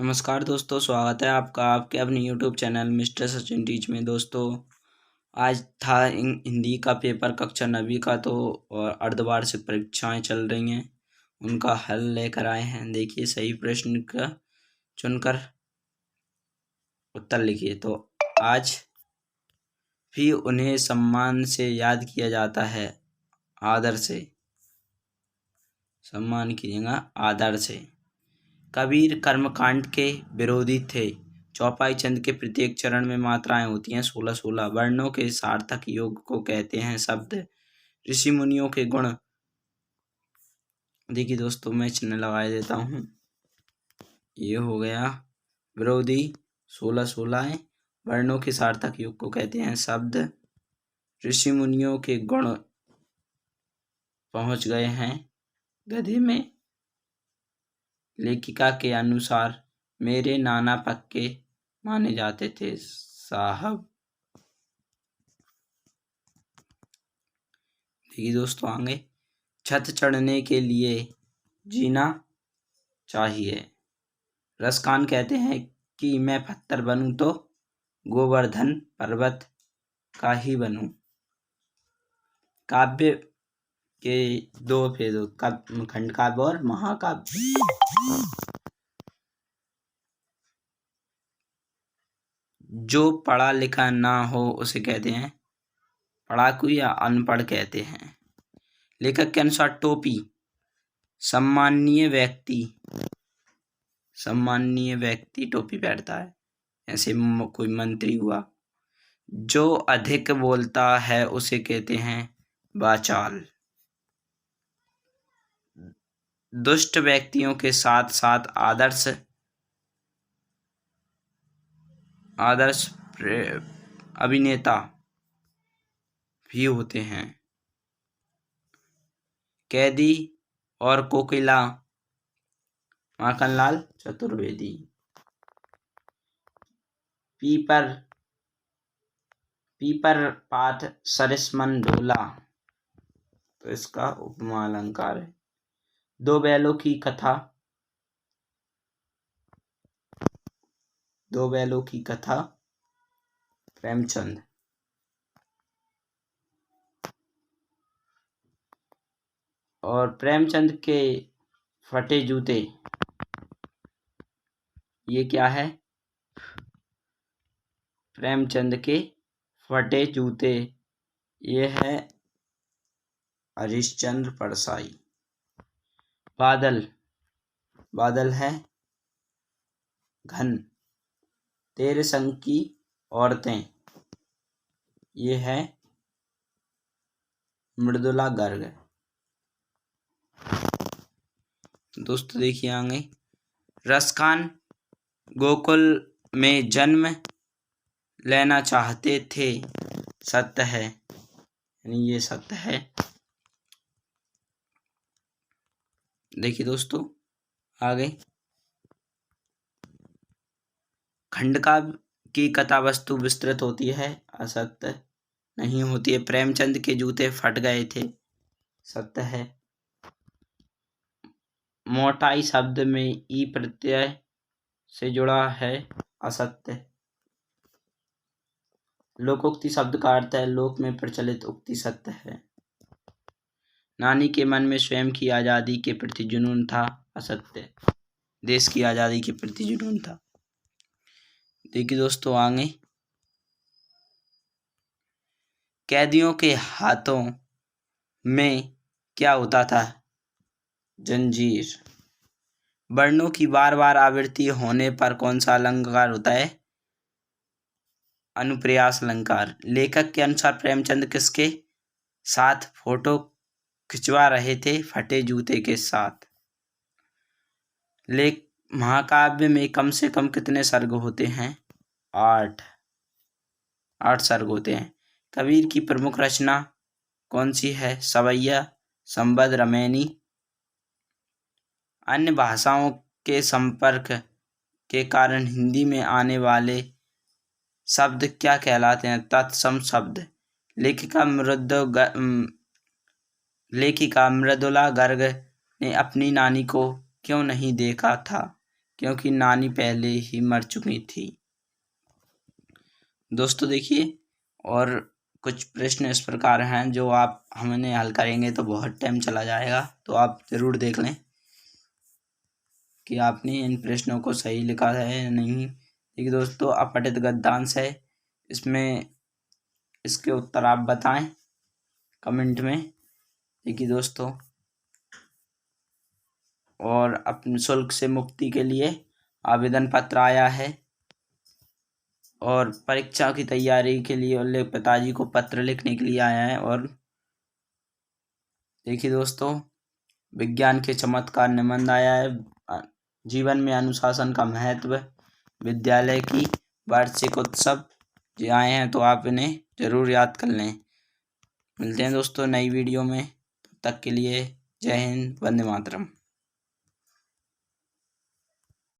नमस्कार दोस्तों, स्वागत है आपका आपके अपने YouTube channel mister Sachin teach में। दोस्तों, आज था हिंदी का पेपर कक्षा 9वीं का। तो और अर्धवार्षिक परीक्षाएं चल रही हैं, उनका हल लेकर आए हैं। देखिए, सही प्रश्न का चुनकर उत्तर लिखिए। तो आज भी उन्हें सम्मान से याद किया जाता है। आदर से सम्मान कीजिएगा, आदर से। कबीर कर्मकांड के विरोधी थे। चौपाई चंद के प्रत्येक चरण में मात्राएं होती हैं 16-16। वर्णों के सार्थक योग को कहते हैं शब्द। ऋषि मुनियों के गुण। देखिए दोस्तों, मैं चिन्ह लगा देता हूँ। ये हो गया विरोधी 16-16 है। वर्णों के सार्थक योग को कहते हैं शब्द। ऋषि मुनियों के गुण पहुंच गए हैं गधे में। लेखिका के अनुसार मेरे नाना पक्के माने जाते थे साहब। देखिए दोस्तों, आगे छत चढ़ने के लिए जीना चाहिए। रसखान कहते हैं कि मैं पत्थर बनूं तो गोवर्धन पर्वत का ही बनूं। काव्य के दो भेद, खंड काव्य और महाकाव्य। जो पढ़ा लिखा ना हो उसे कहते हैं पढ़ाकू या अनपढ़ कहते हैं। लेखक के अनुसार टोपी सम्माननीय व्यक्ति टोपी पहनता है। ऐसे कोई मंत्री हुआ। जो अधिक बोलता है उसे कहते हैं वाचाल। दुष्ट व्यक्तियों के साथ साथ आदर्श अभिनेता भी होते हैं। कैदी और कोकिला माखनलाल चतुर्वेदी। पीपर पाठ सरिसमन ढोला, तो इसका उपमा अलंकार है। दो बैलों की कथा प्रेमचंद। और प्रेमचंद के फटे जूते, ये क्या है? प्रेमचंद के फटे जूते, ये है हरिश्चंद्र परसाई। बादल है घन। तेरे संग की औरतें, ये है मृदुला गर्ग। दोस्तों देखिए आगे, रसखान गोकुल में जन्म लेना चाहते थे, सत्य है, यानी ये सत्य है। देखिए दोस्तों आगे, खंडकाव्य की कथा वस्तु विस्तृत होती है, असत्य नहीं होती है। प्रेमचंद के जूते फट गए थे, सत्य है। मोटाई शब्द में ई प्रत्यय से जुड़ा है, असत्य। लोकोक्ति शब्द का अर्थ है लोक में प्रचलित उक्ति, सत्य है। नानी के मन में स्वयं की आजादी के प्रति जुनून था, असत्य। देश की आजादी के प्रति जुनून था। देखिए दोस्तों आगे, कैदियों के हाथों में क्या होता था? जंजीर। वर्णों की बार बार आवृत्ति होने पर कौन सा अलंकार होता है? अनुप्रास अलंकार। लेखक के अनुसार प्रेमचंद किसके साथ फोटो खिंचवा रहे थे? फटे जूते के साथ। महाकाव्य में कम से कम कितने सर्ग होते हैं? 8 सर्ग होते हैं। कबीर की प्रमुख रचना कौन सी है? सवैया, संबंध, रमैनी। अन्य भाषाओं के संपर्क के कारण हिंदी में आने वाले शब्द क्या कहलाते हैं? तत्सम शब्द। लेखिका मृदुला गर्ग ने अपनी नानी को क्यों नहीं देखा था? क्योंकि नानी पहले ही मर चुकी थी। दोस्तों देखिए, और कुछ प्रश्न इस प्रकार हैं जो आप हमने हल करेंगे तो बहुत टाइम चला जाएगा, तो आप ज़रूर देख लें कि आपने इन प्रश्नों को सही लिखा है या नहीं। देखिए दोस्तों, अपठित गद्यांश है, इसमें इसके उत्तर आप बताएं कमेंट में। देखिए दोस्तों, और अपने शुल्क से मुक्ति के लिए आवेदन पत्र आया है, और परीक्षा की तैयारी के लिए उल्लेख पिताजी को पत्र लिखने के लिए आया है। और देखिए दोस्तों, विज्ञान के चमत्कार निबंध आया है। जीवन में अनुशासन का महत्व, विद्यालय की वार्षिक उत्सव ये आए हैं, तो आप इन्हें ज़रूर याद कर लें। मिलते हैं दोस्तों नई वीडियो में, तब तक के लिए जय हिंद, वंदे मातरम।